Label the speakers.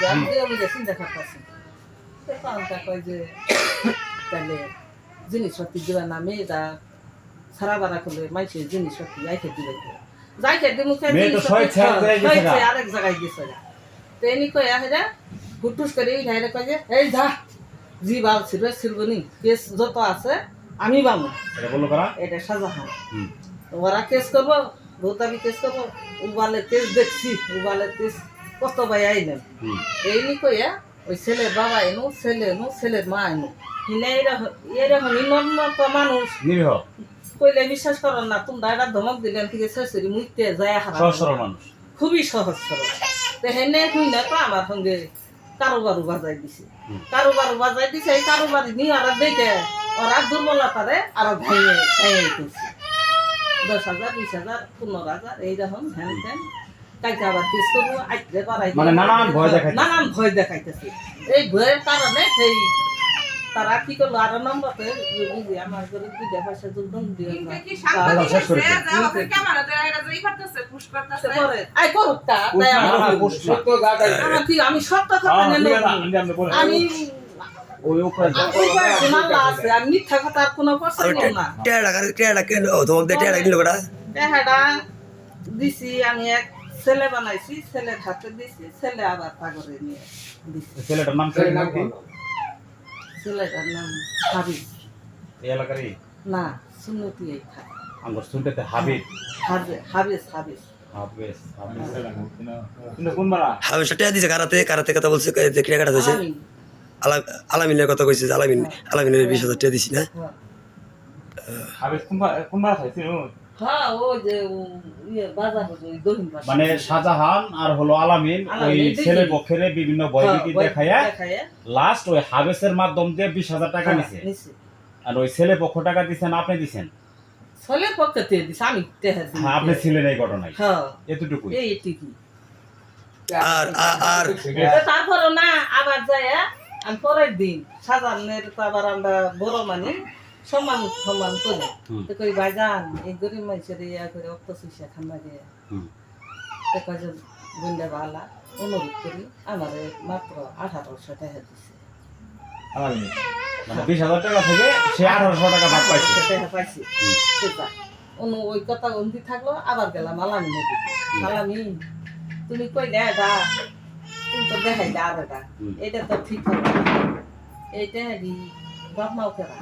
Speaker 1: জানতে আমি যে চিন্তা করতেছি পান্তা কয় যে তাহলে জিনিসপত্র দেওয়ার নামে এটা সারা বাড়া করলে মাইসের জিনিসপত্র যাইতে দিবে যাইতে দিয়ে মুখে আরেক জায়গায় গেছে তো এমনি কয়ে হেরা হুটুস করে এই ভাইরে কয়ে যে এই যা জি বাল ছিলবে ছিলবনি কেস যত আছে আমি বামু এটা শাহজাহান ওরা কেস করবো ভৌতাবি কেস করবো উবালের কেস দেখছি উবালের কেস কত ভাই আইলেন এই নি কইয়া ওই ছেলের বাবা এনো ছেলের মা এনো হিনে এরকম নিম্নত মানুষ কইলে বিশ্বাস করেন না তোমরা এটা ধমক দিলেন থেকে শেষরি মুইতে যায় মানুষ খুবই সহজ সরল তো হেনে হুই না তো আমার সঙ্গে কারোবারু বাজাই দিছে এই কারোবারি নিয়ে আর দেখে ওরা দুর্বলতারে আর ভেঙে তুলছে 10,000 20,000 15,000 এইরকম হ্যান ত্যান কালকে আবার কেস করবো আজকে পারাই
Speaker 2: মানে নানান
Speaker 1: ভয় দেখাইতেছে এই ভয়ের কারণে সেই তারা কি করলো আরো নম্বরতে বুঝি আমার ঘরে কি দেখাচ্ছে দুর্দম দিয়ে আমি সব কথা আমি মিথ্যা কথা আর কোনো পছন্দ না দিছি আমি এক ছেলে বানাইছি ছেলের হাতে দিছি ছেলে আবার পাগরে নিয়ে দিছি
Speaker 2: ছেলেটার নাম কি
Speaker 1: ছেলেটার নাম হাবিব
Speaker 2: এই এলাকারই
Speaker 1: না সুন্নতি এই থাকে
Speaker 2: আমার শুনতে হাবিব
Speaker 1: হাবিব
Speaker 2: কিন্তু কোন মারা
Speaker 3: হাবিব টাকা দিছে কারাতে কথা বলছে ক্রিয়া কাটা হয়েছে আলামিনের কথা কইছে আলামিনের 20,000 টাকা দিছি না
Speaker 2: হাবিব কোন মারা খাইছে
Speaker 1: হ্যাঁ ও যে বাজার দহিন
Speaker 2: মানে শাহজাহান আর হলো আলামিন ওই ছেলে পক্ষের বিভিন্ন বয়ভীতি দেখায়া লাস্ট ওই হাবেসের মাধ্যম দিয়ে 20,000 টাকা নিছে আর ওই ছেলে পক্ষ টাকা দিছেন আপনি দিছেন
Speaker 1: ছেলে পক্ষে তে দিছি আমি টাকা দিছি
Speaker 2: আপনি ছিলেন এই ঘটনায়
Speaker 1: হ্যাঁ
Speaker 2: এতটুকুই
Speaker 1: এইটুকুই
Speaker 3: আর
Speaker 1: তারপর না আবার যায় আমি পরের দিন শাহজাহানের আবার আমরা বড় মানে সম্মান করে তো কই ভাইজান এই গরিব মানুষের ইয়া করে অত চিকিৎসা খান লাগে তো কাজে বন্ধা বালা অনুরোধ করি আমার মাত্র 1800 টাকা দিছে
Speaker 2: মানে 20,000 টাকা থেকে সে 1800 টাকা ভাগ
Speaker 1: পাইছি ওই কথা অন্তি থাকলো আবার গেলাম আলামিনে আলামিন তুমি কই না এটা তুমি তো দেখাই দা আর এটা তো ঠিক হবে এইটা বাপ মাও কেরা